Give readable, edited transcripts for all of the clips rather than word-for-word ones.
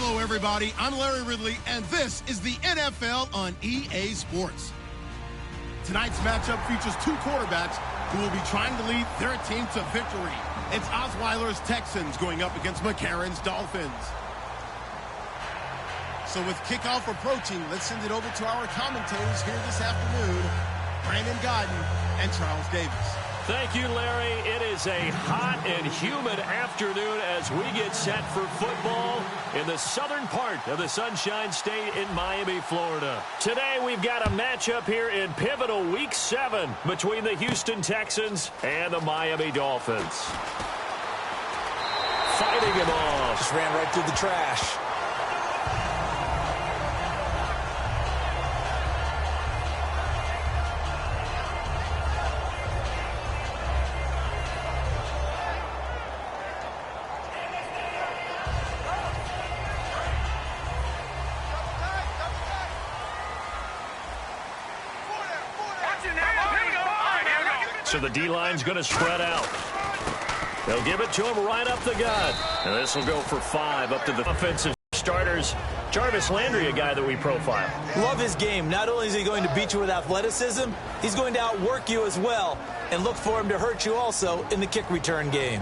Hello, everybody. I'm Larry Ridley, and this is the NFL on EA Sports. Tonight's matchup features two quarterbacks who will be trying to lead their team to victory. It's Osweiler's Texans going up against McCarron's Dolphins. So with kickoff approaching, let's send it over to our commentators here this afternoon, Brandon Godden and Charles Davis. Thank you, Larry. It is a hot and humid afternoon as we get set for football in the southern part of the Sunshine State in Miami, Florida. Today, we've got a matchup here in pivotal Week 7 between the Houston Texans and the Miami Dolphins. Fighting him off. Just ran right through the trash. So the D-line's going to spread out. They'll give it to him right up the gut. And this will go for 5 up to the offensive starters. Jarvis Landry, a guy that we profile. Love his game. Not only is he going to beat you with athleticism, he's going to outwork you as well. And look for him to hurt you also in the kick return game.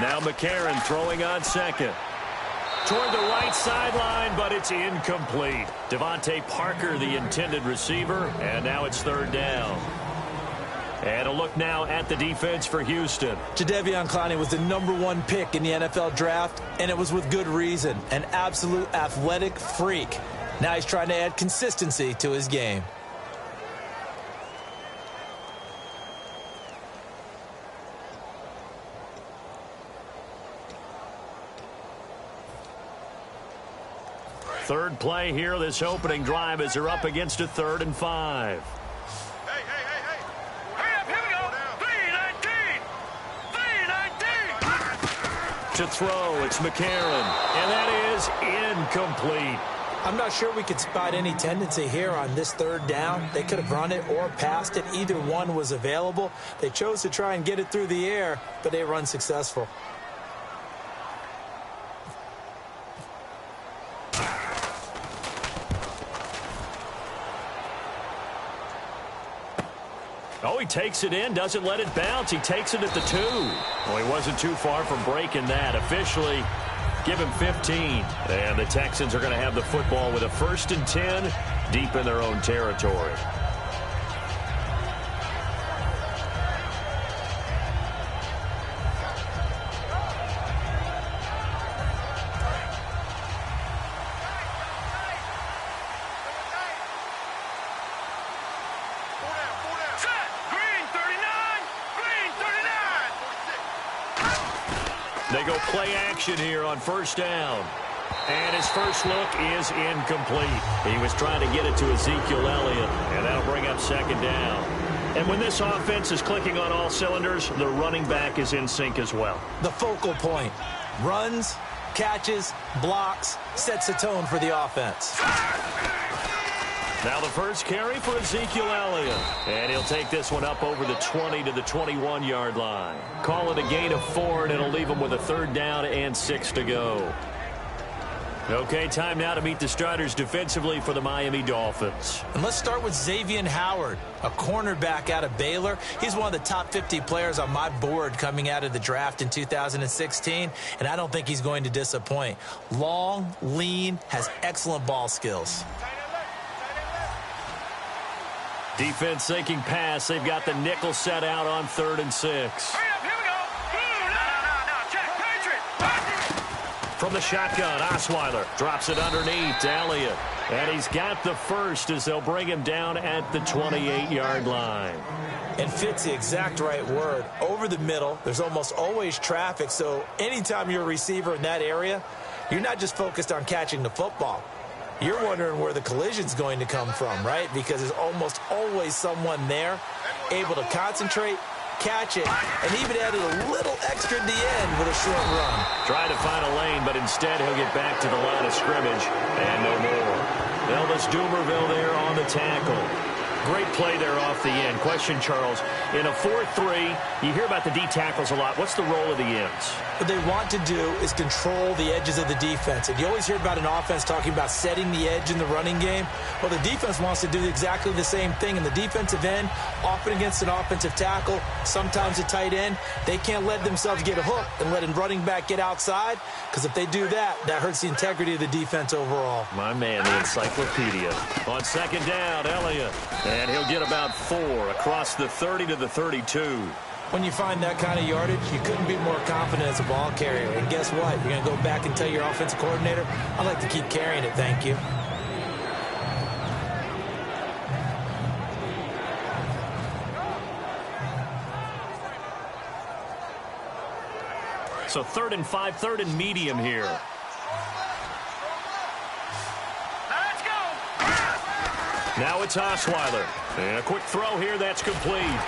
Now McCarron throwing on second. Toward the right sideline, but it's incomplete. Devontae Parker, the intended receiver, and now it's third down. And a look now at the defense for Houston. Jadeveon Clowney was the #1 pick in the NFL draft, and it was with good reason. An absolute athletic freak. Now he's trying to add consistency to his game. Third play here, this opening drive as they're up against a 3rd and 5. Hey. Hurry up, here we go. 3-19. To throw, it's McCarron, and that is incomplete. I'm not sure we could spot any tendency here on this 3rd down. They could have run it or passed it. Either one was available. They chose to try and get it through the air, but they were unsuccessful. Oh, he takes it in, doesn't let it bounce. He takes it at the 2. Well, he wasn't too far from breaking that. Officially, give him 15. And the Texans are going to have the football with a 1st and 10 deep in their own territory. They go play action here on 1st down. And his first look is incomplete. He was trying to get it to Ezekiel Elliott, and that'll bring up 2nd down. And when this offense is clicking on all cylinders, the running back is in sync as well. The focal point. Runs, catches, blocks, sets the tone for the offense. Now the first carry for Ezekiel Elliott. And he'll take this one up over the 20 to the 21-yard line. Call it a gain of 4, and it'll leave him with a 3rd down and 6 to go. Okay, time now to meet the starters defensively for the Miami Dolphins. And let's start with Xavier Howard, a cornerback out of Baylor. He's one of the top 50 players on my board coming out of the draft in 2016, and I don't think he's going to disappoint. Long, lean, has excellent ball skills. Defense thinking pass. They've got the nickel set out on 3rd and 6. Hurry up, here we go. No, check, Patriot. From the shotgun, Osweiler drops it underneath to Elliott. And he's got the first as they'll bring him down at the 28-yard line. And fit's the exact right word. Over the middle, there's almost always traffic, so anytime you're a receiver in that area, you're not just focused on catching the football. You're wondering where the collision's going to come from, right? Because there's almost always someone there able to concentrate catch it, and even added a little extra at the end with a short run. Tried to find a lane, but instead he'll get back to the line of scrimmage, and no more. Elvis Dumerville there on the tackle. Great play there off the end. Question, Charles, in a 4-3, you hear about the D tackles a lot. What's the role of the ends? What they want to do is control the edges of the defense. And you always hear about an offense talking about setting the edge in the running game. Well, the defense wants to do exactly the same thing. In the defensive end, often against an offensive tackle, sometimes a tight end, they can't let themselves get a hook and let a running back get outside, because if they do that, that hurts the integrity of the defense overall. My man, the encyclopedia. On second down, Elliott. And he'll get about 4 across the 30 to the 32. When you find that kind of yardage, you couldn't be more confident as a ball carrier. And guess what? You're going to go back and tell your offensive coordinator, I'd like to keep carrying it, thank you. So 3rd and 5, 3rd and medium here. Now it's Osweiler. And a quick throw here that's complete.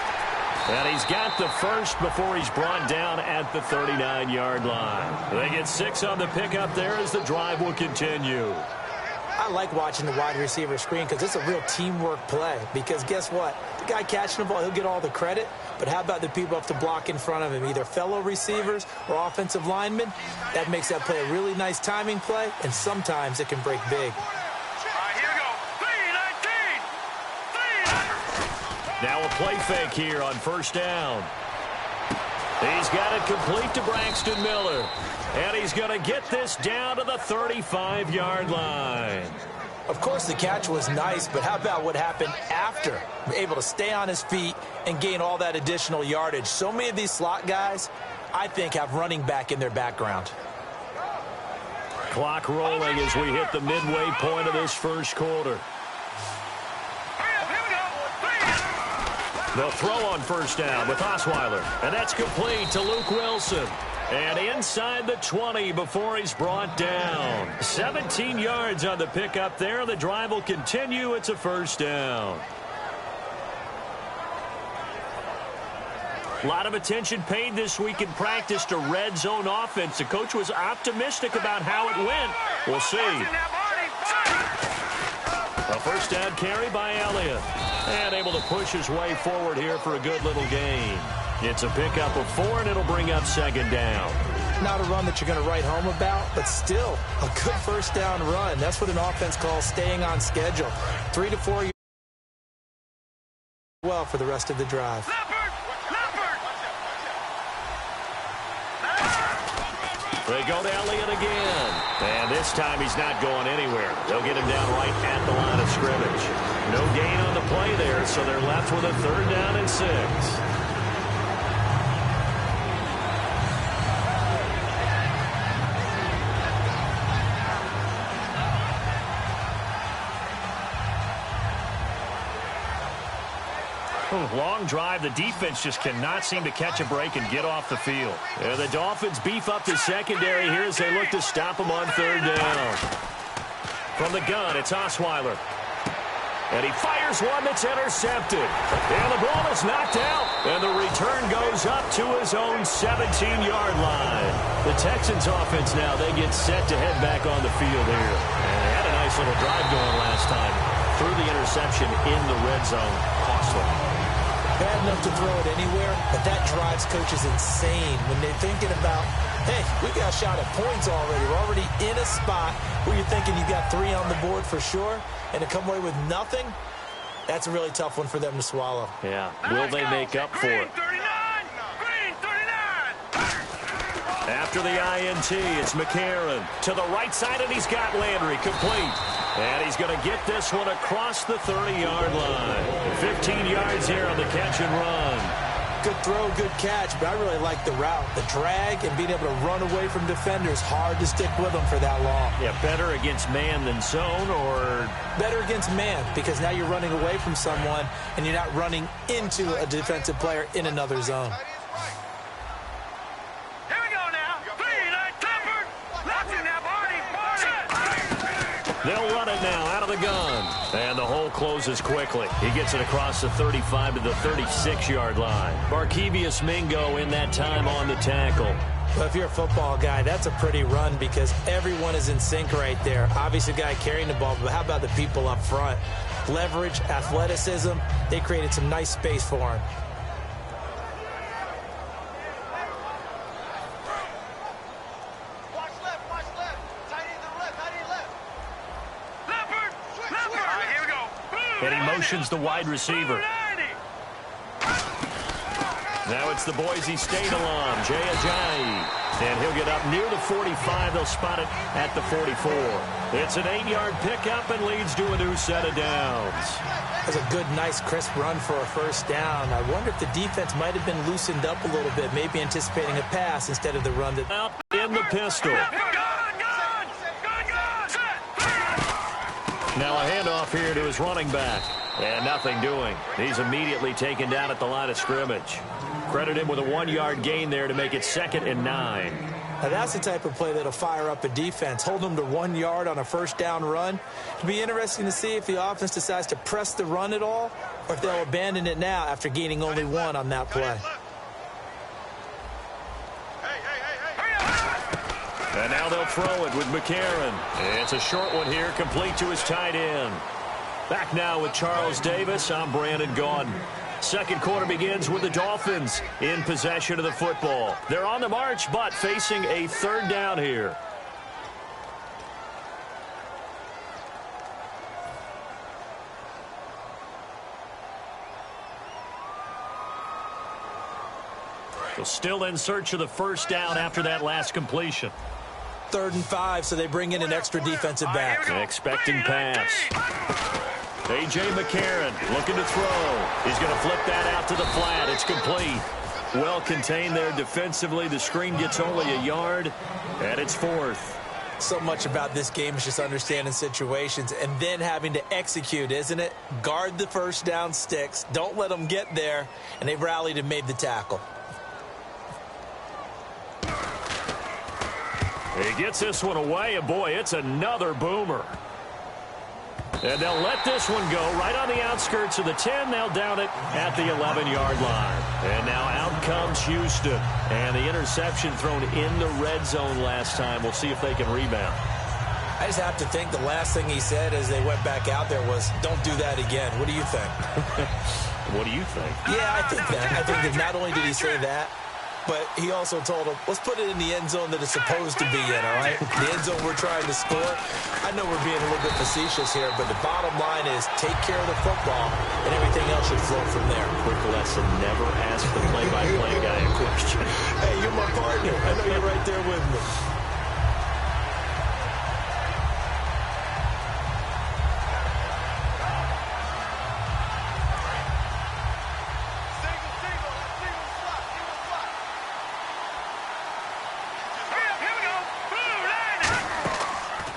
And he's got the first before he's brought down at the 39-yard line. They get 6 on the pickup there as the drive will continue. I like watching the wide receiver screen because it's a real teamwork play. Because guess what? The guy catching the ball, he'll get all the credit. But how about the people up to block in front of him, either fellow receivers or offensive linemen? That makes that play a really nice timing play, and sometimes it can break big. Now a play fake here on first down. He's got it complete to Braxton Miller. And he's going to get this down to the 35-yard line. Of course, the catch was nice, but how about what happened after? Able to stay on his feet and gain all that additional yardage. So many of these slot guys, I think, have running back in their background. Clock rolling as we hit the midway point of this first quarter. The throw on first down with Osweiler. And that's complete to Luke Wilson. And inside the 20 before he's brought down. 17 yards on the pickup there. The drive will continue. It's a first down. A lot of attention paid this week in practice to red zone offense. The coach was optimistic about how it went. We'll see. A first down carry by Elliott. And able to push his way forward here for a good little gain. It's a pickup of 4, and it'll bring up second down. Not a run that you're going to write home about, but still a good first down run. That's what an offense calls staying on schedule. 3 to 4 yards well for the rest of the drive. They go to Elliott again. And this time he's not going anywhere. They'll get him down right at the line of scrimmage. No gain on the play there, so they're left with a 3rd down and 6. Long drive. The defense just cannot seem to catch a break and get off the field. And the Dolphins beef up the secondary here as they look to stop them on 3rd down. From the gun, it's Osweiler. And he fires one that's intercepted. And the ball is knocked out. And the return goes up to his own 17-yard line. The Texans offense now, they get set to head back on the field here. And they had a nice little drive going last time. Threw the interception in the red zone. Costly. Bad enough to throw it anywhere, but that drives coaches insane when they're thinking about, hey, we got a shot at points already. We're already in a spot where you're thinking you got 3 on the board for sure, and to come away with nothing, that's a really tough one for them to swallow. Yeah. Will they make up for it? After the INT, it's McCarron to the right side, and he's got Landry complete. And he's going to get this one across the 30-yard line. 15 yards here on the catch and run. Good throw, good catch, but I really like the route. The drag and being able to run away from defenders, hard to stick with them for that long. Yeah, better against man than zone, or? Better against man, because now you're running away from someone, and you're not running into a defensive player in another zone. They'll run it now out of the gun. And the hole closes quickly. He gets it across the 35 to the 36-yard line. Barkevius Mingo in that time on the tackle. Well, if you're a football guy, that's a pretty run because everyone is in sync right there. Obviously, the guy carrying the ball, but how about the people up front? Leverage, athleticism, they created some nice space for him. Watch left. Tight end to the left, tight end left. Leopard. All right, here we go. And he motions the wide receiver. Now it's the Boise State alum, Jay Ajayi. And he'll get up near the 45. They'll spot it at the 44. It's an 8-yard pickup and leads to a new set of downs. That's a good, nice, crisp run for a first down. I wonder if the defense might have been loosened up a little bit, maybe anticipating a pass instead of the run. Out in the pistol. Now a handoff here to his running back. And nothing doing. He's immediately taken down at the line of scrimmage. Credit him with a 1-yard gain there to make it 2nd and 9. Now that's the type of play that'll fire up a defense. Hold them to 1 yard on a first down run. It'll be interesting to see if the offense decides to press the run at all or if they'll abandon it now after gaining only 1 on that play. And now they'll throw it with McCarron. It's a short one here, complete to his tight end. Back now with Charles Davis. I'm Brandon Gaudin. Second quarter begins with the Dolphins in possession of the football. They're on the march, but facing a 3rd down here. So still in search of the first down after that last completion. 3rd and 5, so they bring in an extra defensive back. Expecting pass. A.J. McCarron looking to throw. He's going to flip that out to the flat. It's complete. Well contained there defensively. The screen gets only a yard, and it's 4th. So much about this game is just understanding situations and then having to execute, isn't it? Guard the first down sticks. Don't let them get there, and they've rallied and made the tackle. He gets this one away, and boy, it's another boomer. And they'll let this one go right on the outskirts of the 10. They'll down it at the 11-yard line. And now out comes Houston. And the interception thrown in the red zone last time. We'll see if they can rebound. I just have to think the last thing he said as they went back out there was, don't do that again. What do you think? What do you think? Yeah, I think that. I think that not only did he say that, but he also told him, let's put it in the end zone that it's supposed to be in, all right? The end zone we're trying to score. I know we're being a little bit facetious here, but the bottom line is take care of the football, and everything else should flow from there. Quick lesson, never ask the play-by-play guy a question. Hey, you're my partner. I know you're right there with me.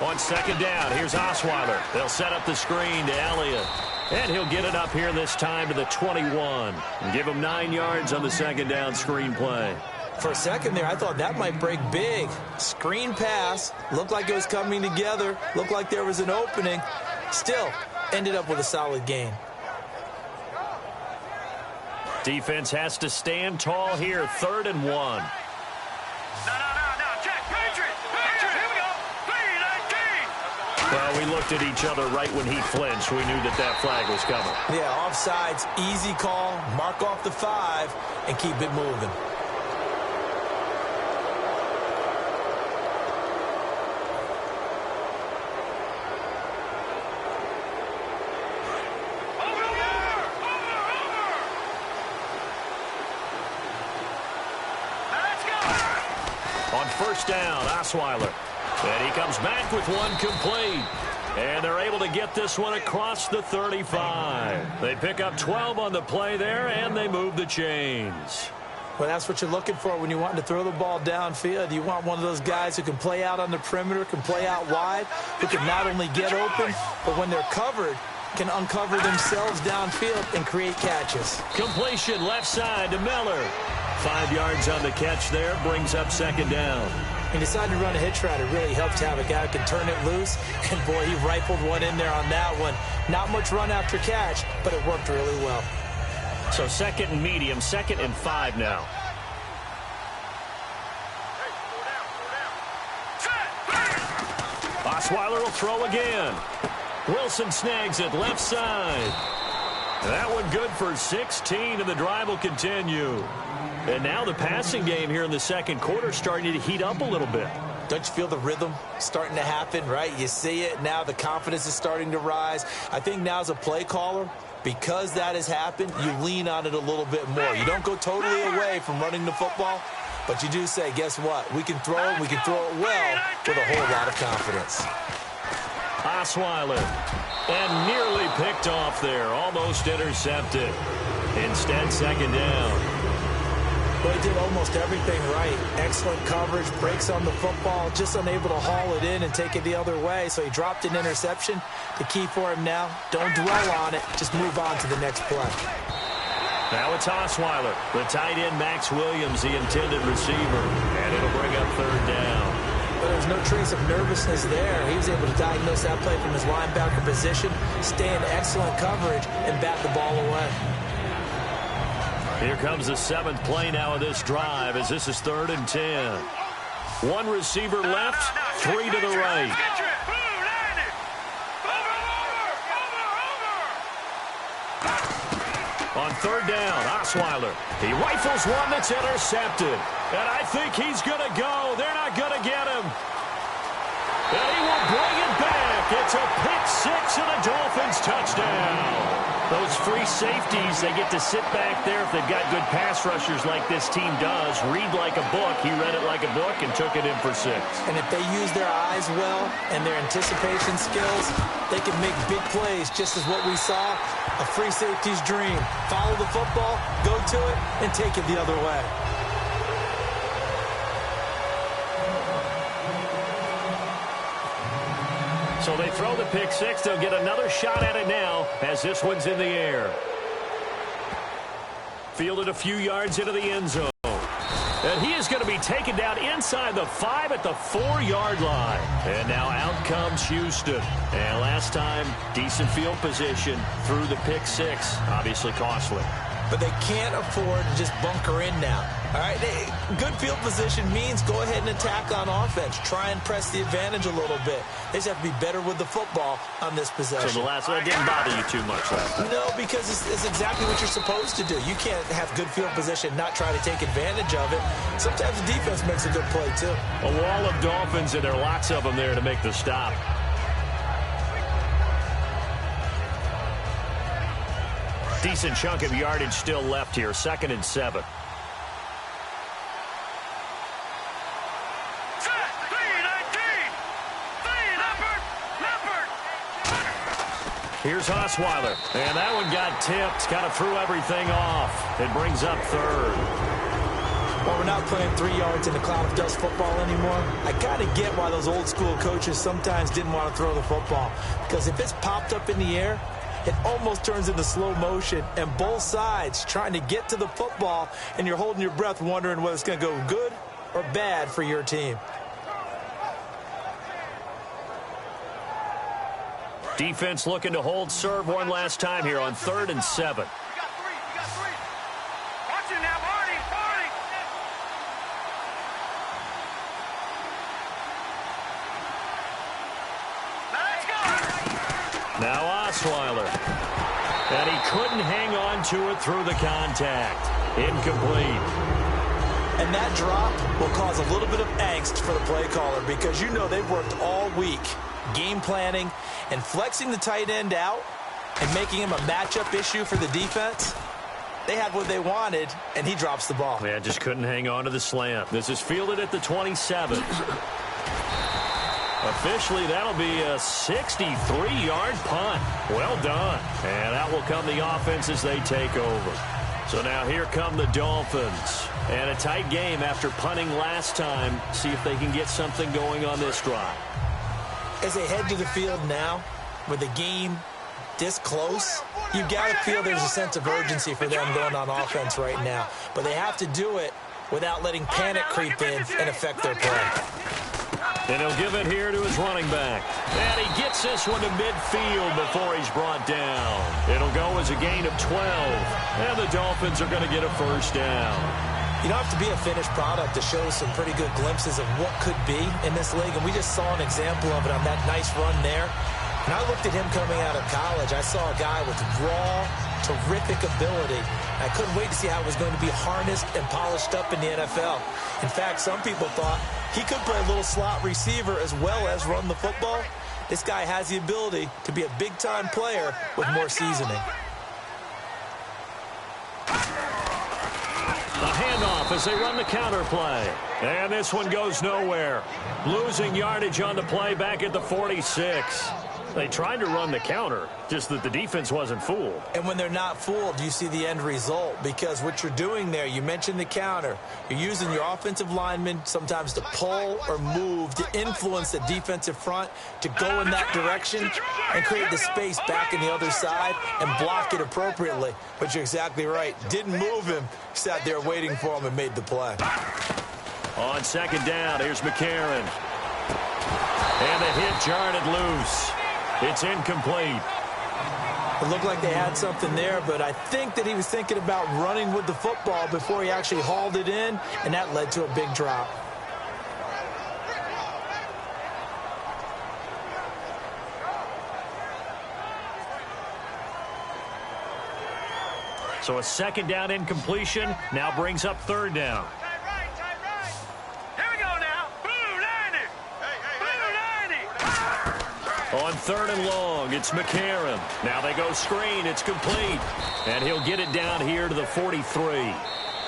On 2nd down, here's Osweiler. They'll set up the screen to Elliott. And he'll get it up here this time to the 21. And give him 9 yards on the 2nd down screen play. For a second there, I thought that might break big. Screen pass. Looked like it was coming together. Looked like there was an opening. Still, ended up with a solid gain. Defense has to stand tall here. 3rd and 1. Well, we looked at each other right when he flinched. We knew that that flag was coming. Yeah, offsides, easy call, mark off the 5, and keep it moving. On 1st down, Osweiler. And he comes back with one complete. And they're able to get this one across the 35. They pick up 12 on the play there, and they move the chains. Well, that's what you're looking for when you want to throw the ball downfield. You want one of those guys who can play out on the perimeter, can play out wide, who can not only get open, but when they're covered, can uncover themselves downfield and create catches. Completion left side to Miller. 5 yards on the catch there, brings up 2nd down. He decided to run a hitch route. It really helps to have a guy who can turn it loose. And, boy, he rifled one in there on that one. Not much run after catch, but it worked really well. So 2nd and medium, 2nd and 5 now. Osweiler will throw again. Wilson snags it left side. That one good for 16, and the drive will continue. And now the passing game here in the 2nd quarter starting to heat up a little bit. Don't you feel the rhythm starting to happen, right? You see it now. The confidence is starting to rise. I think now as a play caller, because that has happened, you lean on it a little bit more. You don't go totally away from running the football, but you do say, guess what? We can throw it. We can throw it well with a whole lot of confidence. Osweiler. And nearly picked off there. Almost intercepted. Instead, 2nd down. Well, he did almost everything right. Excellent coverage, breaks on the football, just unable to haul it in and take it the other way. So he dropped an interception. The key for him now, don't dwell on it. Just move on to the next play. Now it's Osweiler. The tight end, Max Williams, the intended receiver. And it'll bring up 3rd down. But there's no trace of nervousness there. He was able to diagnose that play from his linebacker position, stay in excellent coverage, and bat the ball away. Here comes the 7th play now of this drive as this is 3rd and 10. One receiver left, 3 to the right. On 3rd down, Osweiler. He rifles one that's intercepted. And I think he's going to go. They're not going to get him. And he will bring it back. It's a pick 6 and a Dolphins touchdown. Those free safeties, they get to sit back there if they've got good pass rushers like this team does. Read like a book. He read it like a book and took it in for 6. And if they use their eyes well and their anticipation skills, they can make big plays, just as what we saw, a free safety's dream. Follow the football, go to it, and take it the other way. So they throw the pick 6. They'll get another shot at it now as this one's in the air. Fielded a few yards into the end zone. And he is going to be taken down inside the 5 at the 4-yard line. And now out comes Houston. And last time, decent field position through the pick 6. Obviously costly. But they can't afford to just bunker in now. All right, good field position means go ahead and attack on offense. Try and press the advantage a little bit. They just have to be better with the football on this possession. So the last one didn't bother you too much last time? No, because it's exactly what you're supposed to do. You can't have good field position, not try to take advantage of it. Sometimes the defense makes a good play, too. A wall of Dolphins, and there are lots of them there to make the stop. Decent chunk of yardage still left here. 2nd and 7. Here's Osweiler. And that one got tipped. Kind of threw everything off. It brings up 3rd. Well, we're not playing 3 yards in a cloud of dust football anymore. I kind of get why those old school coaches sometimes didn't want to throw the football. Because if it's popped up in the air, it almost turns into slow motion, and both sides trying to get to the football, and you're holding your breath wondering whether it's going to go good or bad for your team. Defense looking to hold serve one last time here on 3rd and 7. You got 3. Watch it now, Marty. Let's go. Now Osweiler. And he couldn't hang on to it through the contact. Incomplete. And that drop will cause a little bit of angst for the play caller because you know they've worked all week game planning and flexing the tight end out and making him a matchup issue for the defense. They had what they wanted, and he drops the ball. Yeah, just couldn't hang on to the slant. This is fielded at the 27. Officially, that'll be a 63-yard punt. Well done. And out will come the offense as they take over. So now here come the Dolphins. And a tight game after punting last time. See if they can get something going on this drive. As they head to the field now, with the game this close, you've got to feel there's a sense of urgency for them going on offense right now. But they have to do it without letting panic creep in and affect their play. And he'll give it here to his running back. And he gets this one to midfield before he's brought down. It'll go as a gain of 12. And the Dolphins are going to get a first down. You don't have to be a finished product to show some pretty good glimpses of what could be in this league. And we just saw an example of it on that nice run there. When I looked at him coming out of college, I saw a guy with raw, terrific ability. I couldn't wait to see how it was going to be harnessed and polished up in the NFL. In fact, some people thought he could play a little slot receiver as well as run the football. This guy has the ability to be a big-time player with more seasoning. The handoff as they run the counter play. And this one goes nowhere. Losing yardage on the play back at the 46. They tried to run the counter, just that the defense wasn't fooled. And when they're not fooled, you see the end result. Because what you're doing there, you mentioned the counter. You're using your offensive linemen sometimes to pull or move to influence the defensive front to go in that direction and create the space back in the other side and block it appropriately. But you're exactly right. Didn't move him. Sat there waiting for him and made the play. On second down, here's McCarron. And the hit jarred it loose. It's incomplete. It looked like they had something there, but I think that he was thinking about running with the football before he actually hauled it in, and that led to a big drop. So a second down incompletion now brings up third down. On third and long, it's McCarron. Now they go screen. It's complete. And he'll get it down here to the 43.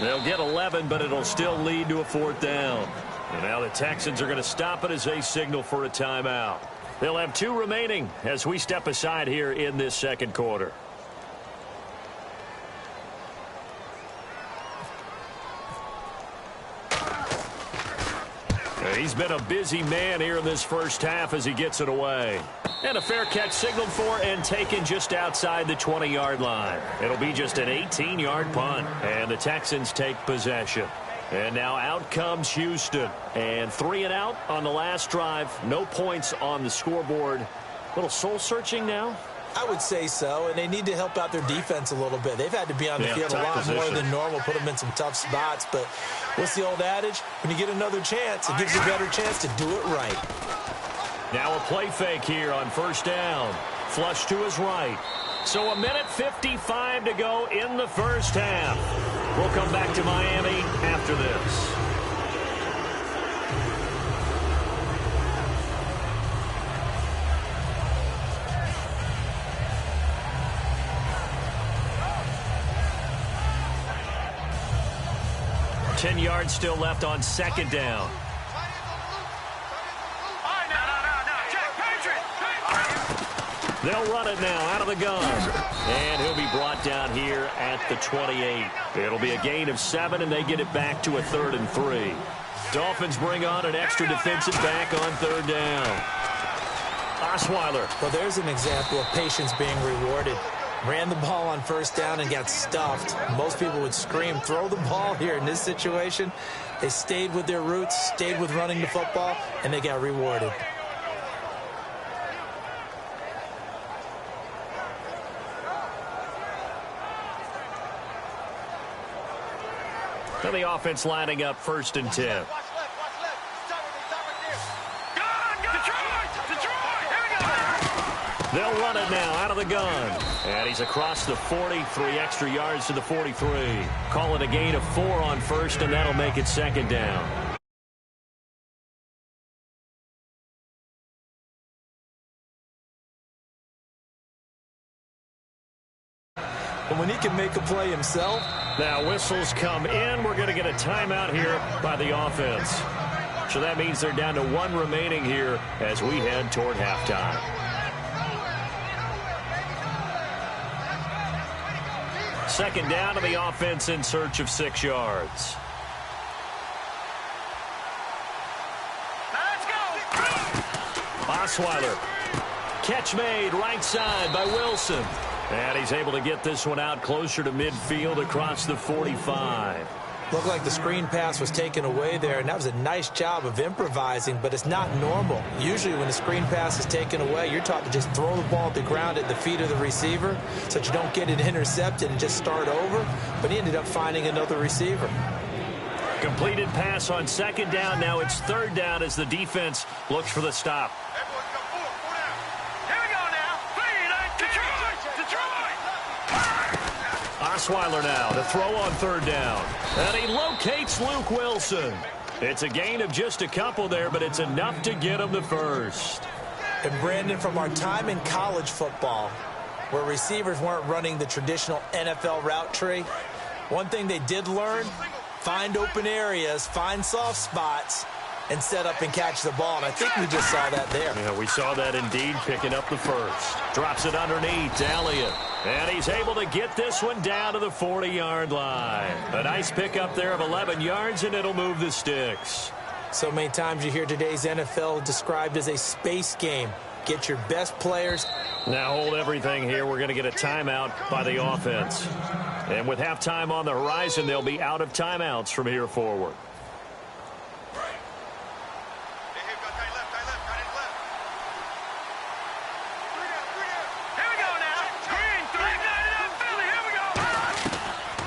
They'll get 11, but it'll still lead to a fourth down. And now the Texans are going to stop it as they signal for a timeout. They'll have 2 remaining as we step aside here in this second quarter. He's been a busy man here in this first half as he gets it away. And a fair catch signaled for and taken just outside the 20-yard line. It'll be just an 18-yard punt. And the Texans take possession. And now out comes Houston. And 3 and out on the last drive. No points on the scoreboard. A little soul-searching now. I would say so, and they need to help out their defense a little bit. They've had to be on the field a lot more than normal, put them in some tough spots. But what's the old adage? When you get another chance, it gives you a better chance to do it right. Now a play fake here on first down. Flush to his right. So a minute 55 to go in the first half. We'll come back to Miami after this. Ten yards still left on second down. They'll run it now out of the gun. And he'll be brought down here at the 28. It'll be a gain of 7, and they get it back to a 3rd and 3. Dolphins bring on an extra defensive back on third down. Osweiler. Well, there's an example of patience being rewarded. Ran the ball on first down and got stuffed. Most people would scream, throw the ball here. In this situation, they stayed with their roots, stayed with running the football, and they got rewarded. Now the offense lining up 1st and 10. They'll run it now out of the gun. And he's across the 40, 3 extra yards to the 43. Call it a gain of 4 on first, and that'll make it 2nd down. But when he can make a play himself. Now whistles come in. We're going to get a timeout here by the offense. So that means they're down to 1 remaining here as we head toward halftime. Second down to the offense in search of 6 yards. Let's go. Osweiler. Catch made right side by Wilson. And he's able to get this one out closer to midfield across the 45. Looked like the screen pass was taken away there, and that was a nice job of improvising, but it's not normal. Usually when the screen pass is taken away, you're taught to just throw the ball at the ground at the feet of the receiver so that you don't get it intercepted and just start over, but he ended up finding another receiver. Completed pass on second down. Now it's third down as the defense looks for the stop. Osweiler now to throw on third down. And he locates Luke Wilson. It's a gain of just a couple there, but it's enough to get him the first. And Brandon, from our time in college football, where receivers weren't running the traditional NFL route tree, one thing they did learn, find open areas, find soft spots, and set up and catch the ball. And I think we just saw that there. Yeah, we saw that indeed, picking up the first. Drops it underneath to Elliott. And he's able to get this one down to the 40-yard line. A nice pickup there of 11 yards, and it'll move the sticks. So many times you hear today's NFL described as a space game. Get your best players. Now hold everything here. We're going to get a timeout by the offense. And with halftime on the horizon, they'll be out of timeouts from here forward.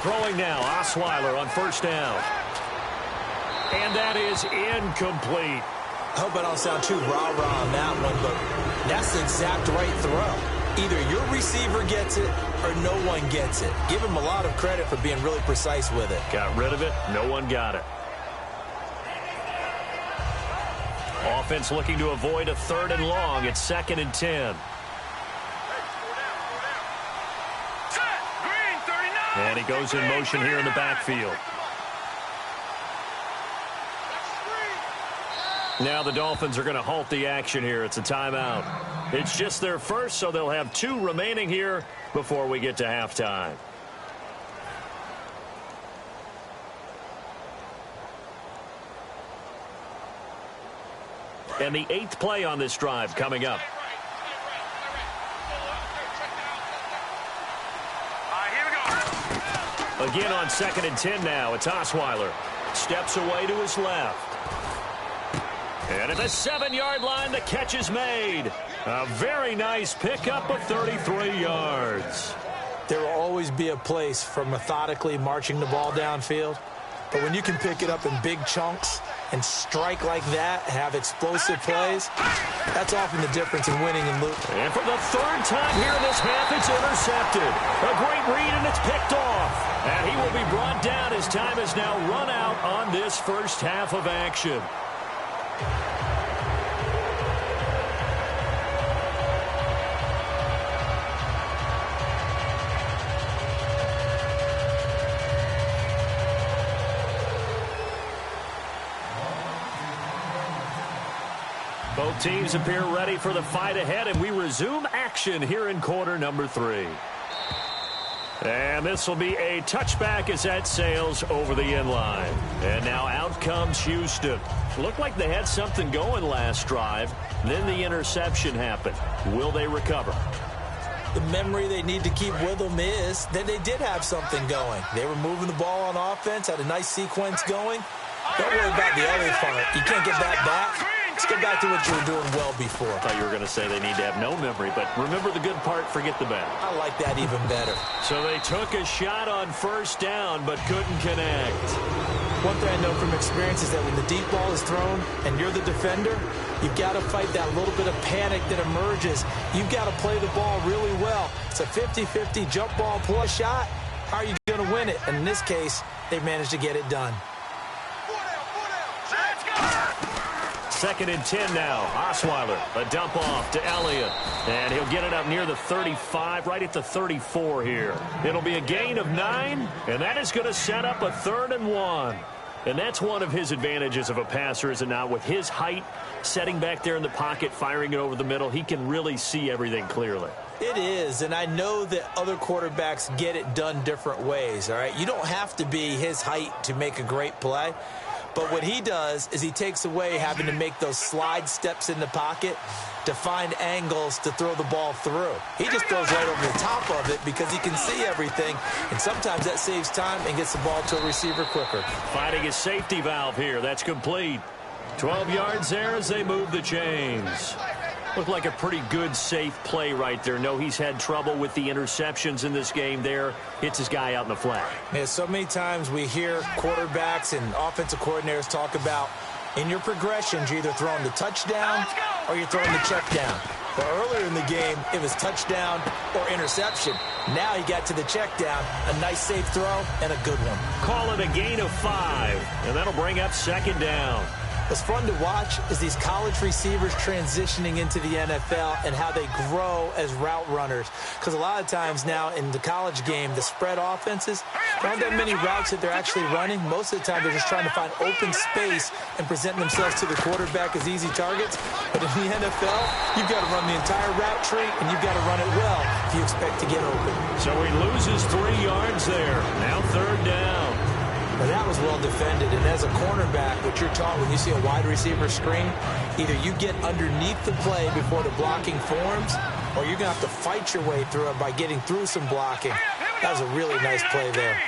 Throwing now, Osweiler on first down. And that is incomplete. I hope I don't sound too rah-rah on that one, but that's the exact right throw. Either your receiver gets it or no one gets it. Give him a lot of credit for being really precise with it. Got rid of it. No one got it. Offense looking to avoid a third and long. It's 2nd and 10. And he goes in motion here in the backfield. Now the Dolphins are going to halt the action here. It's a timeout. It's just their first, so they'll have 2 remaining here before we get to halftime. And the 8th play on this drive coming up. Again on 2nd and 10 now. It's Osweiler. Steps away to his left. And at the 7-yard line, the catch is made. A very nice pickup of 33 yards. There will always be a place for methodically marching the ball downfield. But when you can pick it up in big chunks and strike like that, have explosive plays, that's often the difference in winning and losing. And for the 3rd time here in this half, it's intercepted. A great read, and it's picked off. And he will be brought down as time is now run out on this first half of action. Both teams appear ready for the fight ahead, and we resume action here in quarter number 3. And this will be a touchback as that sails over the end line. And now out comes Houston. Looked like they had something going last drive. Then the interception happened. Will they recover? The memory they need to keep with them is that they did have something going. They were moving the ball on offense, had a nice sequence going. Don't worry about the other part. You can't get that back. Let's get back to what you were doing well before. I thought you were going to say they need to have no memory, but remember the good part, forget the bad. I like that even better. So they took a shot on first down, but couldn't connect. One thing I know from experience is that when the deep ball is thrown and you're the defender, you've got to fight that little bit of panic that emerges. You've got to play the ball really well. It's a 50-50 jump ball pull shot. How are you going to win it? And in this case, they managed to get it done. 2nd and 10 now. Osweiler, a dump off to Elliott. And he'll get it up near the 35, right at the 34 here. It'll be a gain of 9, and that is going to set up a 3rd and 1. And that's one of his advantages of a passer, is it not? With his height, setting back there in the pocket, firing it over the middle, he can really see everything clearly. It is, and I know that other quarterbacks get it done different ways, all right? You don't have to be his height to make a great play. But what he does is he takes away having to make those slide steps in the pocket to find angles to throw the ball through. He just throws right over the top of it because he can see everything, and sometimes that saves time and gets the ball to a receiver quicker. Finding his safety valve here. That's complete. 12 yards there as they move the chains. Looked like a pretty good, safe play right there. No, he's had trouble with the interceptions in this game there. Hits his guy out in the flat. Man, so many times we hear quarterbacks and offensive coordinators talk about in your progressions, you're either throwing the touchdown or you're throwing the check down. But earlier in the game, it was touchdown or interception. Now he got to the check down, a nice safe throw, and a good one. Call it a gain of 5, and that'll bring up 2nd down. What's fun to watch is these college receivers transitioning into the NFL and how they grow as route runners. Because a lot of times now in the college game, the spread offenses, there aren't that many routes that they're actually running. Most of the time, they're just trying to find open space and present themselves to the quarterback as easy targets. But in the NFL, you've got to run the entire route tree, and you've got to run it well if you expect to get open. So he loses 3 yards there. Now 3rd down. Now that was well defended, and as a cornerback, what you're taught when you see a wide receiver screen, either you get underneath the play before the blocking forms, or you're going to have to fight your way through it by getting through some blocking. That was a really nice play there.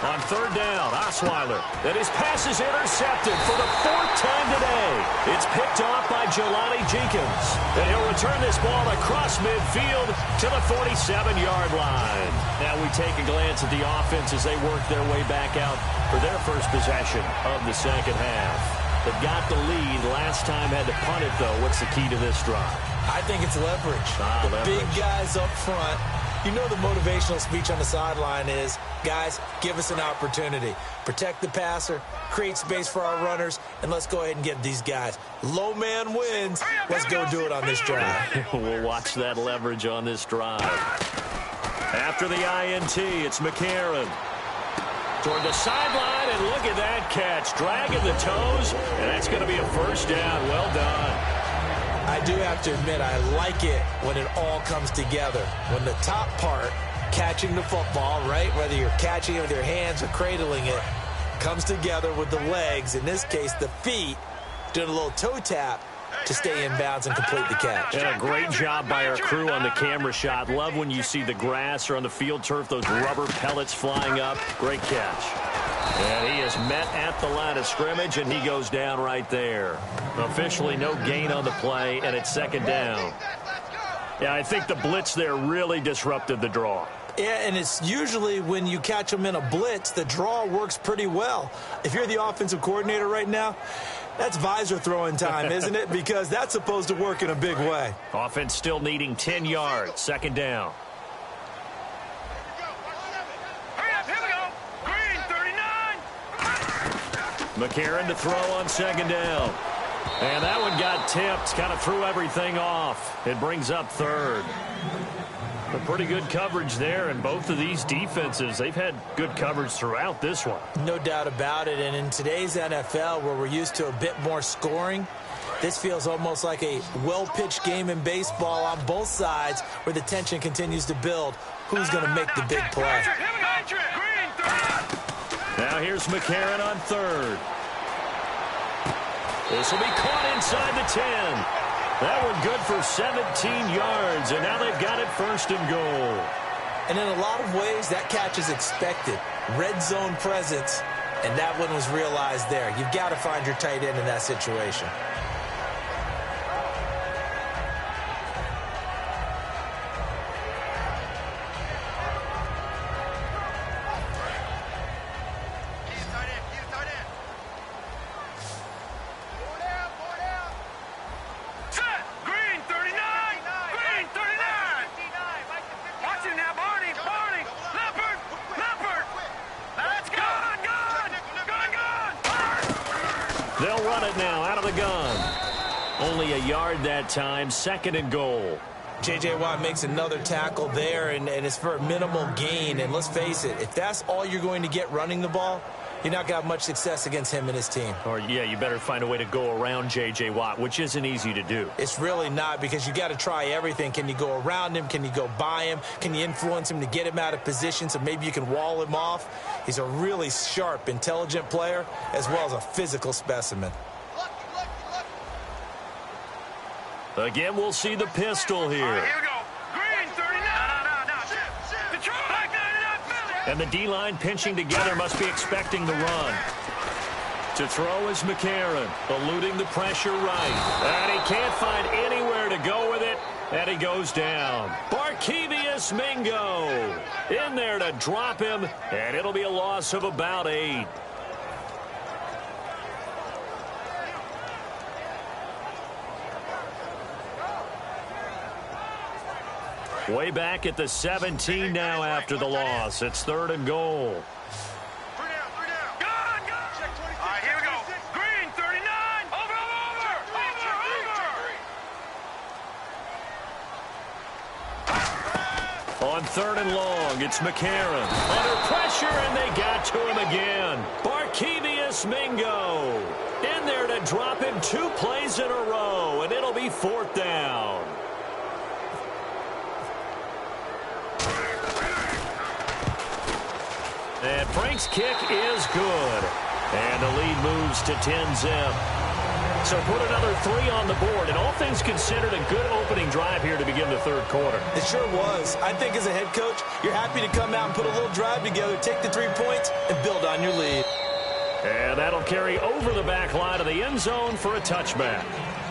On 3rd down, Osweiler. And his pass is intercepted for the 4th time today. It's picked off by Jelani Jenkins. And he'll return this ball across midfield to the 47-yard line. Now we take a glance at the offense as they work their way back out for their first possession of the second half. They've got the lead. Last time had to punt it, though. What's the key to this drive? I think it's leverage. The big guys up front. You know the motivational speech on the sideline is, guys, give us an opportunity. Protect the passer, create space for our runners, and let's go ahead and get these guys. Low man wins. Let's go do it on this drive. We'll watch that leverage on this drive. After the INT, it's McCarron. Toward the sideline, and look at that catch. Dragging the toes, and that's going to be a 1st down. Well done. I do have to admit, I like it when it all comes together. When the top part, catching the football, right, whether you're catching it with your hands or cradling it, comes together with the legs, in this case the feet, doing a little toe tap to stay in bounds and complete the catch. And a great job by our crew on the camera shot. Love when you see the grass or on the field turf, those rubber pellets flying up. Great catch. And he is met at the line of scrimmage, and he goes down right there. Officially no gain on the play, and it's 2nd down. Yeah, I think the blitz there really disrupted the draw. Yeah, and it's usually when you catch them in a blitz, the draw works pretty well. If you're the offensive coordinator right now, that's visor throwing time, isn't it? Because that's supposed to work in a big way. Offense still needing 10 yards. 2nd down. McCarron to throw on 2nd down. And that one got tipped, kind of threw everything off. It brings up 3rd. A pretty good coverage there, and both of these defenses, they've had good coverage throughout this one. No doubt about it, and in today's NFL, where we're used to a bit more scoring, this feels almost like a well-pitched game in baseball on both sides where the tension continues to build. Who's going to make the big play? Now here's McCarron on 3rd. This will be caught inside the 10. That one good for 17 yards, and now they've got it 1st and goal. And in a lot of ways, that catch is expected. Red zone presence, and that one was realized there. You've got to find your tight end in that situation. They'll run it now out of the gun. Only a yard that time, 2nd and goal. J.J. Watt makes another tackle there, and it's for a minimal gain. And let's face it, if that's all you're going to get running the ball, you're not going to have much success against him and his team. Or, yeah, you better find a way to go around J.J. Watt, which isn't easy to do. It's really not, because you got to try everything. Can you go around him? Can you go by him? Can you influence him to get him out of position so maybe you can wall him off? He's a really sharp, intelligent player, as well as a physical specimen. Again, we'll see the pistol here. Here we go. Green, 39. No. Detroit. And the D-line pinching together must be expecting the run. To throw is McCarron, eluding the pressure right. And he can't find anywhere to go with it, and he goes down. Barkevious Mingo in there to drop him, and it'll be a loss of about 8. Way back at the 17 now after the loss. It's 3rd and goal. 3 down. Go. Check 26. All right, here we go. Green, 39. Over. On 3rd and long, it's McCarron. Under pressure, and they got to him again. Barkevious Mingo in there to drop him 2 plays in a row, and it'll be 4th down. And Frank's kick is good. And the lead moves to 10-zip. So put another 3 on the board. And all things considered, a good opening drive here to begin the 3rd quarter. It sure was. I think as a head coach, you're happy to come out and put a little drive together, take the 3 points, and build on your lead. And that'll carry over the back line of the end zone for a touchback.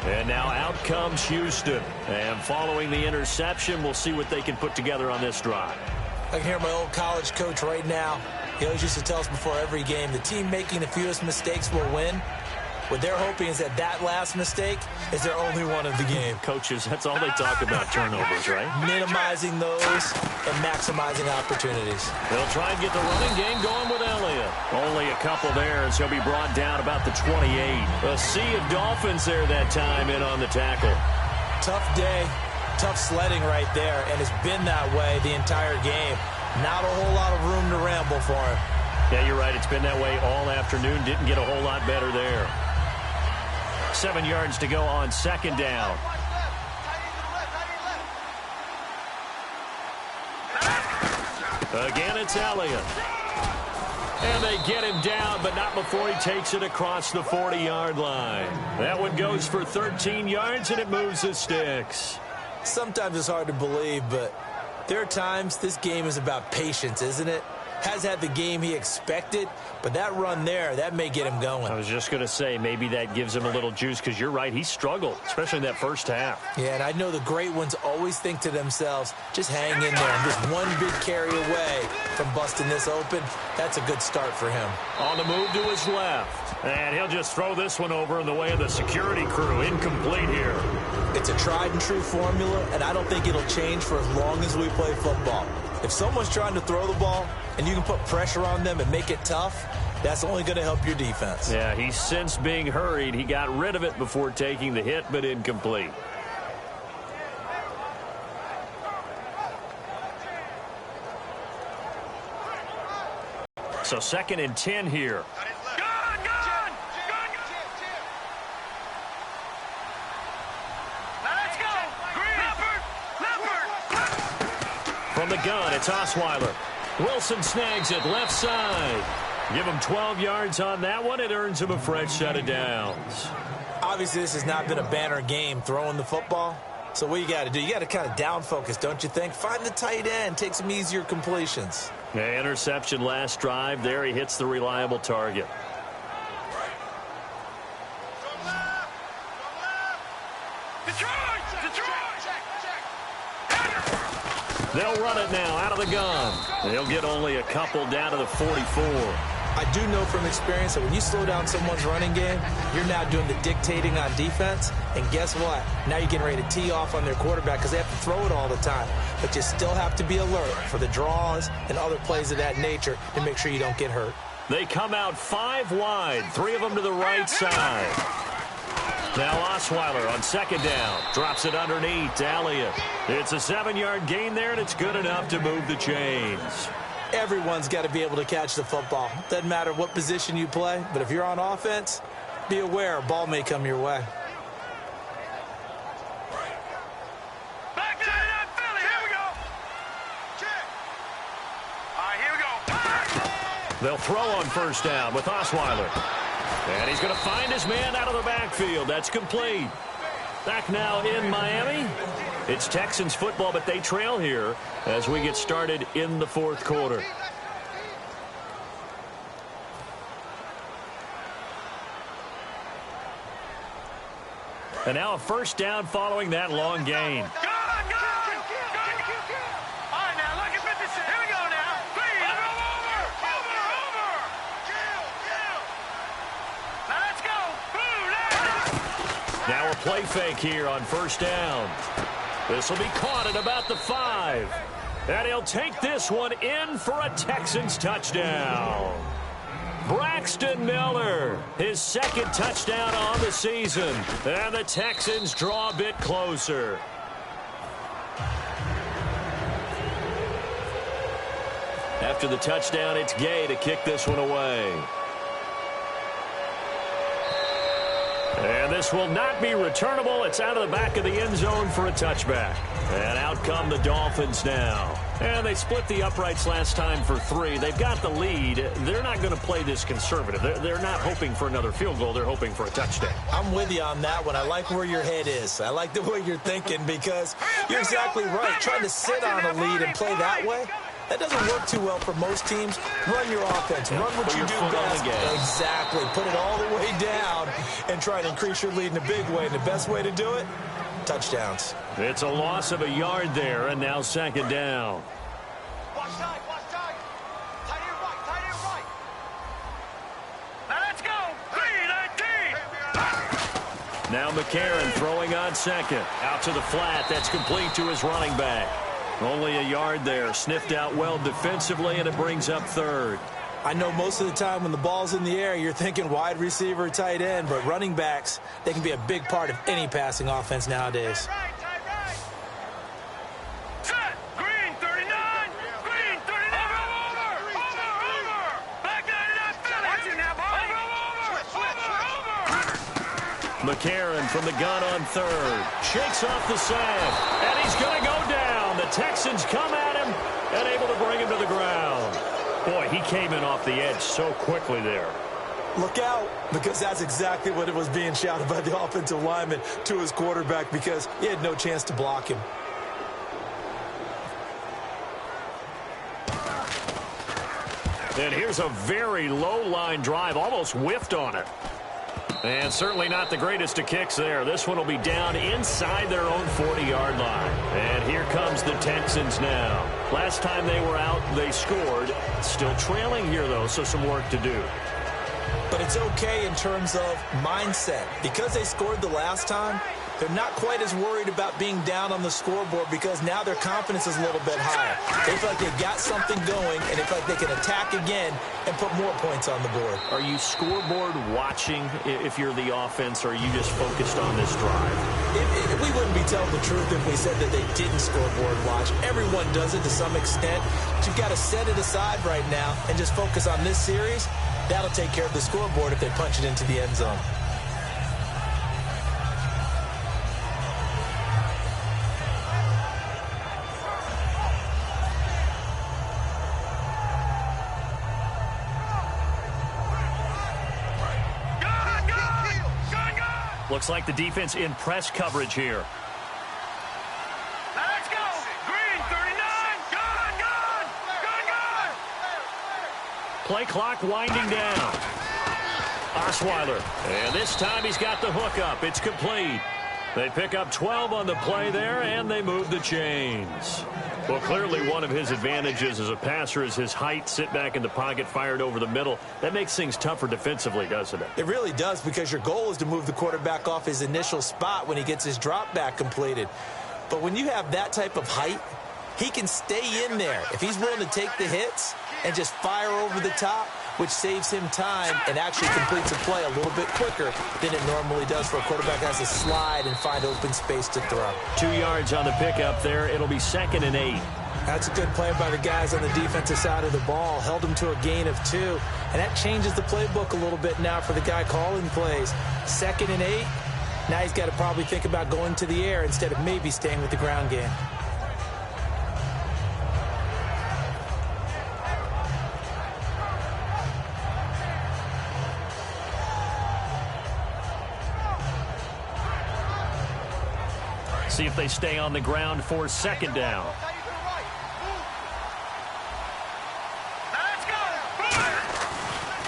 And now out comes Houston. And following the interception, we'll see what they can put together on this drive. I can hear my old college coach right now. He always used to tell us before every game, the team making the fewest mistakes will win. What they're hoping is that last mistake is their only one of the game. Coaches, that's all they talk about, turnovers, right? Minimizing those and maximizing opportunities. They'll try and get the running game going with Elliott. Only a couple there as he'll be brought down about the 28. A sea of Dolphins there that time in on the tackle. Tough day, tough sledding right there, and it's been that way the entire game. Not a whole lot of room to ramble for him. Yeah, you're right. It's been that way all afternoon. Didn't get a whole lot better there. 7 yards to go on 2nd down. Again, it's Elliott. And they get him down, but not before he takes it across the 40-yard line. That one goes for 13 yards, and it moves the sticks. Sometimes it's hard to believe, but there are times this game is about patience, isn't it? Has had the game he expected, but that run there, that may get him going. I was just going to say, maybe that gives him a little juice, because you're right, he struggled, especially in that first half. Yeah, and I know the great ones always think to themselves, just hang in there. I'm just one big carry away from busting this open. That's a good start for him. On the move to his left. And he'll just throw this one over in the way of the security crew. Incomplete here. It's a tried-and-true formula, and I don't think it'll change for as long as we play football. If someone's trying to throw the ball and you can put pressure on them and make it tough, that's only going to help your defense. Yeah, he's since being hurried. He got rid of it before taking the hit, but incomplete. So 2nd and 10 here. From the gun, it's Osweiler. Wilson snags it left side. Give him 12 yards on that one. It earns him a fresh set of downs. Obviously, this has not been a banner game throwing the football. So what you got to do, you got to kind of down focus, don't you think? Find the tight end, take some easier completions. Yeah, interception last drive. There he hits the reliable target. They'll run it now out of the gun. They'll get only a couple down to the 44. I do know from experience that when you slow down someone's running game, you're now doing the dictating on defense. And guess what? Now you're getting ready to tee off on their quarterback because they have to throw it all the time. But you still have to be alert for the draws and other plays of that nature to make sure you don't get hurt. They come out 5 wide, 3 of them to the right side. Now Osweiler on 2nd down. Drops it underneath to Elliott. It's a 7-yard gain there, and it's good enough to move the chains. Everyone's got to be able to catch the football. Doesn't matter what position you play, but if you're on offense, be aware a ball may come your way. Back to that Philly. Here we go. Check. All right, here we go. They'll throw on first down with Osweiler. And he's going to find his man out of the backfield. That's complete. Back now in Miami. It's Texans football, but they trail here as we get started in the fourth quarter. And now a first down following that long gain. Now a play fake here on first down. This will be caught at about the 5. And he'll take this one in for a Texans touchdown. Braxton Miller, his second touchdown on the season. And the Texans draw a bit closer. After the touchdown, it's Gay to kick this one away. And this will not be returnable. It's out of the back of the end zone for a touchback. And out come the Dolphins now. And they split the uprights last time for 3. They've got the lead. They're not going to play this conservative. They're not hoping for another field goal. They're hoping for a touchdown. I'm with you on that one. I like where your head is. I like the way you're thinking because you're exactly right. Trying to sit on a lead and play that way, that doesn't work too well for most teams. Run your offense. Run what you do best. Exactly. Put it all the way down and try to increase your lead in a big way. And the best way to do it, touchdowns. It's a loss of a yard there, and now second down. Watch tight, watch tight. Tight end right, tight end right. Now let's go. 3-19. Now McCarron throwing on second. Out to the flat. That's complete to his running back. Only a yard there. Sniffed out well defensively, and it brings up third. I know most of the time when the ball's in the air, you're thinking wide receiver, tight end, but running backs, they can be a big part of any passing offense nowadays. Tight right. Set. Green 39. Green 39. Over. Back down to that Philly. Watch it now, boy. Over. McCarron from the gun on third. Shakes off the sand, and he's going to go down. The Texans come at him and able to bring him to the ground. Boy, he came in off the edge so quickly there. Look out, because that's exactly what it was being shouted by the offensive lineman to his quarterback because he had no chance to block him. And here's a very low line drive, almost whiffed on it. And certainly not the greatest of kicks there. This one will be down inside their own 40-yard line. And here comes the Texans now. Last time they were out, they scored. Still trailing here, though, so some work to do. But it's okay in terms of mindset. Because they scored the last time, they're not quite as worried about being down on the scoreboard because now their confidence is a little bit higher. They feel like they've got something going, and they feel like they can attack again and put more points on the board. Are you scoreboard watching if you're the offense, or are you just focused on this drive? We wouldn't be telling the truth if we said that they didn't scoreboard watch. Everyone does it to some extent. But you've got to set it aside right now and just focus on this series. That'll take care of the scoreboard if they punch it into the end zone. Looks like the defense in press coverage here. Let's go. Green 39. Gun. Play clock winding down. Osweiler. And this time he's got the hook up. It's complete. They pick up 12 on the play there, and they move the chains. Well, clearly one of his advantages as a passer is his height. Sit back in the pocket, fired over the middle. That makes things tougher defensively, doesn't it? It really does, because your goal is to move the quarterback off his initial spot when he gets his drop back completed. But when you have that type of height, he can stay in there. If he's willing to take the hits and just fire over the top, which saves him time and actually completes a play a little bit quicker than it normally does for a quarterback that has to slide and find open space to throw. 2 yards on the pickup there. It'll be 2nd and 8. That's a good play by the guys on the defensive side of the ball. Held them to a gain of 2. And that changes the playbook a little bit now for the guy calling plays. 2nd and 8. Now he's got to probably think about going to the air instead of maybe staying with the ground game. See if they stay on the ground for 2nd down.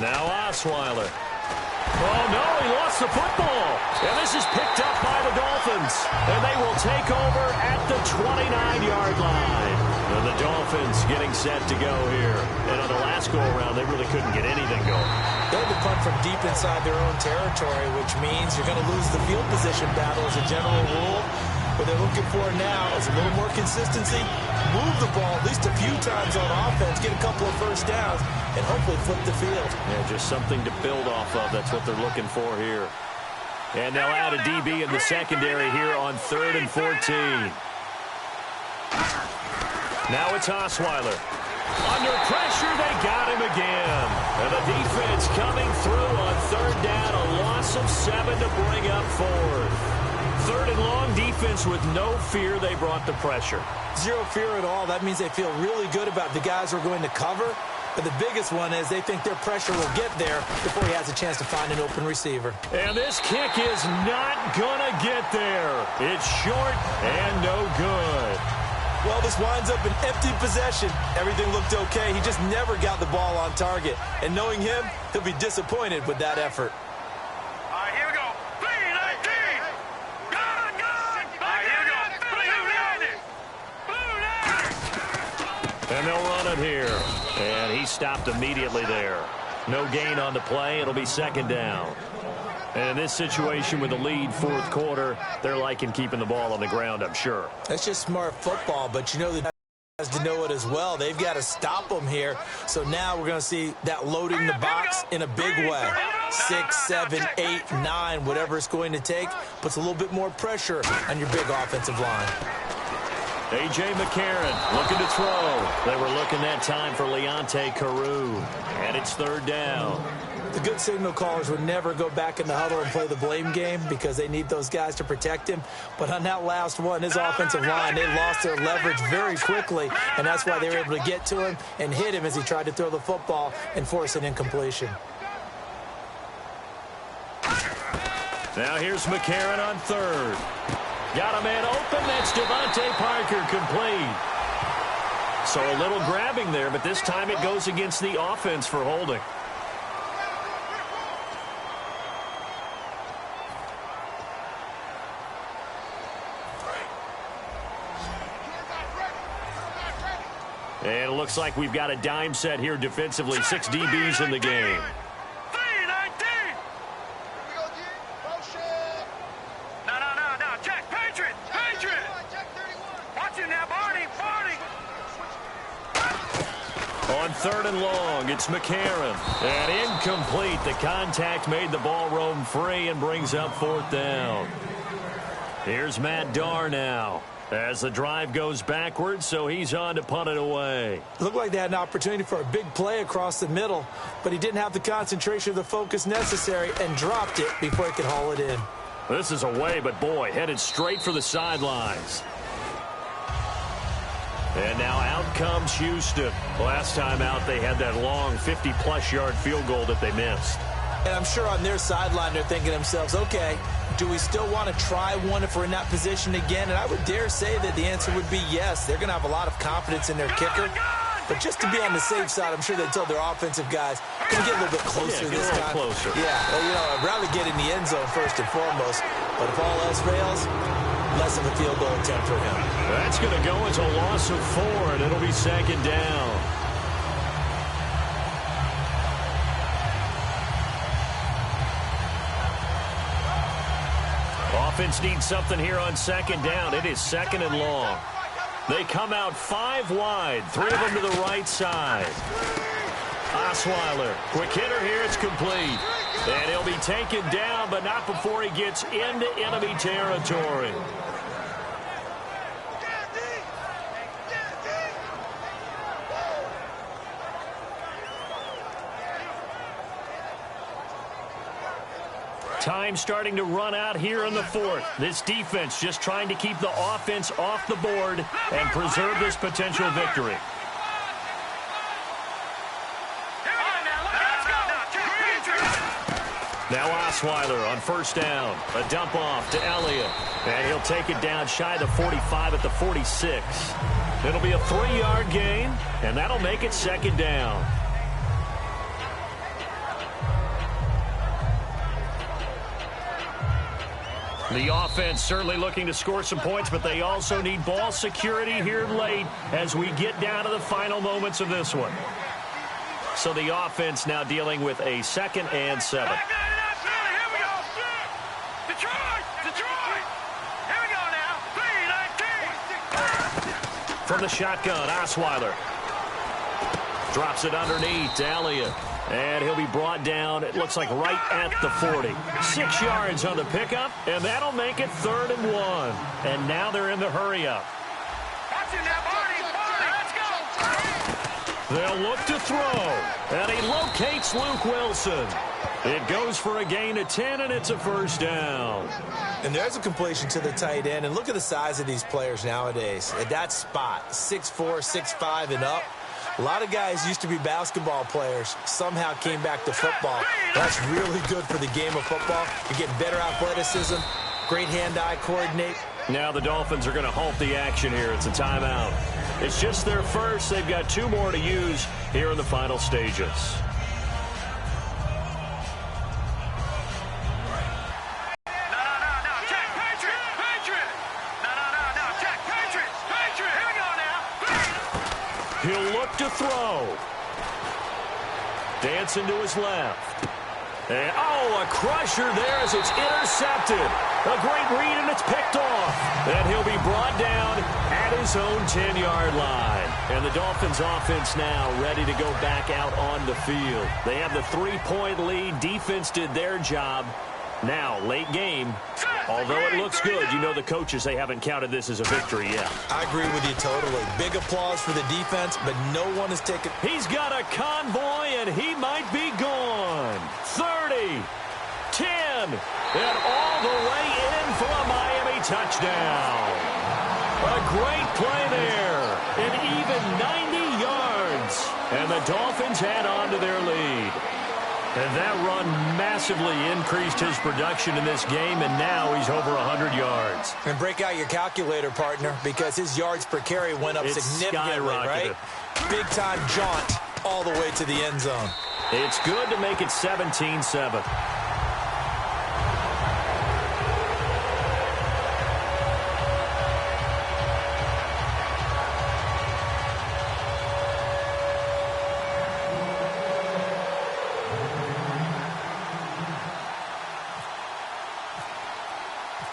Now Osweiler. Oh, no, he lost the football. And this is picked up by the Dolphins. And they will take over at the 29-yard line. And the Dolphins getting set to go here. And on the last go-around, they really couldn't get anything going. They had to punt from deep inside their own territory, which means you're going to lose the field position battle as a general rule. What they're looking for now is a little more consistency, move the ball at least a few times on offense, get a couple of first downs, and hopefully flip the field. Yeah, just something to build off of. That's what they're looking for here. And they'll add a DB in the secondary here on 3rd and 14. Now it's Osweiler. Under pressure, they got him again. And the defense coming through on 3rd down, a loss of 7 to bring up 4th. 3rd and long, defense with no fear. They brought the pressure. Zero fear at all. That means they feel really good about the guys who are going to cover. But the biggest one is they think their pressure will get there before he has a chance to find an open receiver. And this kick is not going to get there. It's short and no good. Well, this winds up an empty possession. Everything looked okay. He just never got the ball on target. And knowing him, he'll be disappointed with that effort. And they'll run it here. And he stopped immediately there. No gain on the play. It'll be 2nd down. And in this situation with the lead 4th quarter, they're liking keeping the ball on the ground, I'm sure. That's just smart football, but you know the guys to know it as well. They've got to stop them here. So now we're going to see that loading the box in a big way. 6, 7, 8, 9, whatever it's going to take, puts a little bit more pressure on your big offensive line. A.J. McCarron looking to throw. They were looking that time for Leonte Carew. And it's 3rd down. The good signal callers would never go back in the huddle and play the blame game because they need those guys to protect him. But on that last one, his offensive line, they lost their leverage very quickly, and that's why they were able to get to him and hit him as he tried to throw the football and force an incompletion. Now here's McCarron on 3rd. Got a man open. That's Devontae Parker complete. So a little grabbing there, but this time it goes against the offense for holding. And it looks like we've got a dime set here defensively. 6 DBs in the game. On 3rd and long, it's McCarron. And incomplete. The contact made the ball roam free and brings up 4th down. Here's Matt Darr now as the drive goes backwards, so he's on to punt it away. Looked like they had an opportunity for a big play across the middle, but he didn't have the concentration or the focus necessary and dropped it before he could haul it in. This is away, but boy, headed straight for the sidelines. And now out comes Houston. Last time out, they had that long 50-plus yard field goal that they missed. And I'm sure on their sideline, they're thinking to themselves, okay, do we still want to try one if we're in that position again? And I would dare say that the answer would be yes. They're going to have a lot of confidence in their kicker. But just to be on the safe side, I'm sure they tell their offensive guys, can we get a little bit closer this time? Closer. Yeah, well, you know, I'd rather get in the end zone first and foremost. But if all else fails, less of a field goal attempt for him. That's going to go into a loss of 4, and it'll be 2nd down. Offense needs something here on 2nd down. It is 2nd and long. They come out 5 wide, 3 of them to the right side. Osweiler, quick hitter here, it's complete. And he'll be taken down, but not before he gets into enemy territory. Time starting to run out here in the fourth. This defense just trying to keep the offense off the board and preserve this potential victory. Now Osweiler on first down. A dump off to Elliott. And he'll take it down shy of the 45 at the 46. It'll be a 3-yard gain, and that'll make it second down. The offense certainly looking to score some points, but they also need ball security here late as we get down to the final moments of this one. So the offense now dealing with a 2nd and 7. Here we go. Detroit! Here we go now. 3-19. From the shotgun, Osweiler drops it underneath to Elliott. And he'll be brought down, it looks like, right at the 40. 6 yards on the pickup, and that'll make it 3rd and 1. And now they're in the hurry-up. Watch it now, Barney. Let's go. They'll look to throw, and he locates Luke Wilson. It goes for a gain of 10, and it's a first down. And there's a completion to the tight end. And look at the size of these players nowadays. At that spot, 6'4", 6'5", and up. A lot of guys used to be basketball players, somehow came back to football. That's really good for the game of football. You get better athleticism, great hand-eye coordinate. Now the Dolphins are going to halt the action here. It's a timeout. It's just their first. They've got 2 more to use here in the final stages. He'll look to throw. Dancing to his left. And, a crusher there as it's intercepted. A great read, and it's picked off. And he'll be brought down at his own 10-yard line. And the Dolphins offense now ready to go back out on the field. They have the 3-point lead. Defense did their job. Now, late game, although it looks good, you know the coaches, they haven't counted this as a victory yet. I agree with you totally. Big applause for the defense, but no one is taking... He's got a convoy, and he might be gone. 30, 10, and all the way in for a Miami touchdown. A great play there, an even 90 yards, and the Dolphins head on to their lead. And that run massively increased his production in this game, and now he's over 100 yards. And break out your calculator, partner, because his yards per carry went up significantly, right? Big-time jaunt all the way to the end zone. It's good to make it 17-7.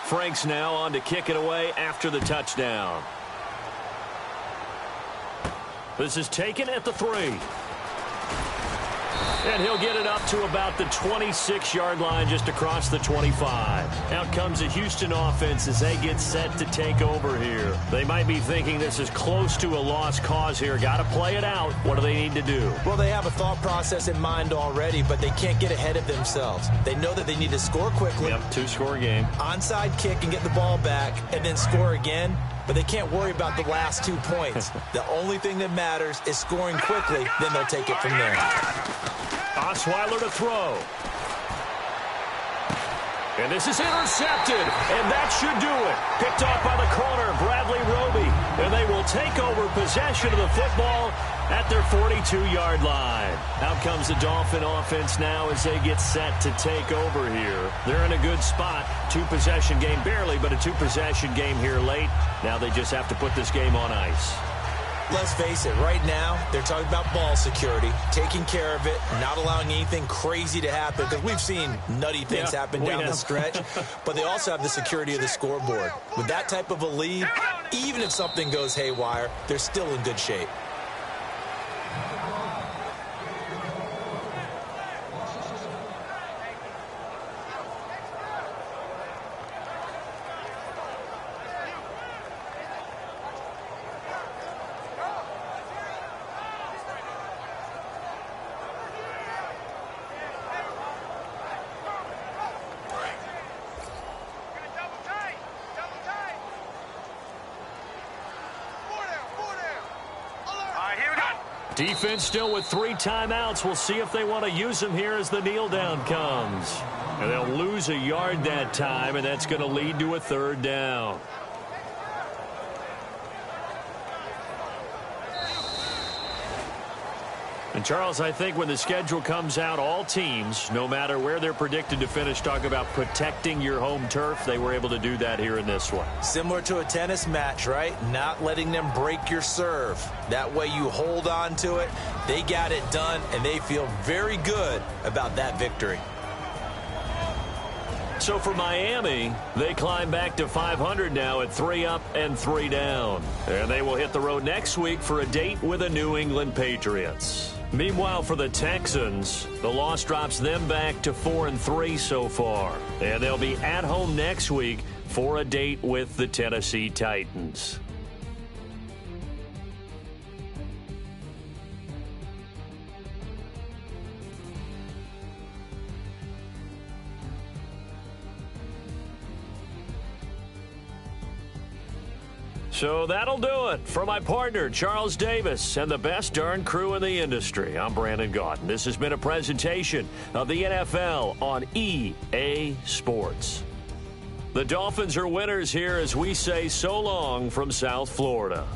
Franks now on to kick it away after the touchdown. This is taken at the 3. And he'll get it up to about the 26-yard line, just across the 25. Out comes the Houston offense as they get set to take over here. They might be thinking this is close to a lost cause here. Got to play it out. What do they need to do? Well, they have a thought process in mind already, but they can't get ahead of themselves. They know that they need to score quickly. Yep, 2-score game. Onside kick and get the ball back, and then score again. But they can't worry about the last 2 points. The only thing that matters is scoring quickly, then they'll take it from there. Osweiler to throw. And this is intercepted, and that should do it. Picked off by the corner, Bradley Roby. And they will take over possession of the football at their 42-yard line. Out comes the Dolphin offense now as they get set to take over here. They're in a good spot. 2-possession game, barely, but a 2-possession game here late. Now they just have to put this game on ice. Let's face it, right now, they're talking about ball security, taking care of it, not allowing anything crazy to happen, because we've seen nutty things happen down the stretch, but they also have the security of the scoreboard. With that type of a lead, even if something goes haywire, they're still in good shape. Defense still with 3 timeouts. We'll see if they want to use them here as the kneel down comes. And they'll lose a yard that time, and that's going to lead to a 3rd down. And, Charles, I think when the schedule comes out, all teams, no matter where they're predicted to finish, talk about protecting your home turf. They were able to do that here in this one. Similar to a tennis match, right? Not letting them break your serve. That way you hold on to it. They got it done, and they feel very good about that victory. So for Miami, they climb back to 500 now at 3 up and 3 down. And they will hit the road next week for a date with the New England Patriots. Meanwhile, for the Texans, the loss drops them back to 4-3 so far. And they'll be at home next week for a date with the Tennessee Titans. So that'll do it. For my partner, Charles Davis, and the best darn crew in the industry, I'm Brandon Gaudin. This has been a presentation of the NFL on EA Sports. The Dolphins are winners here as we say so long from South Florida.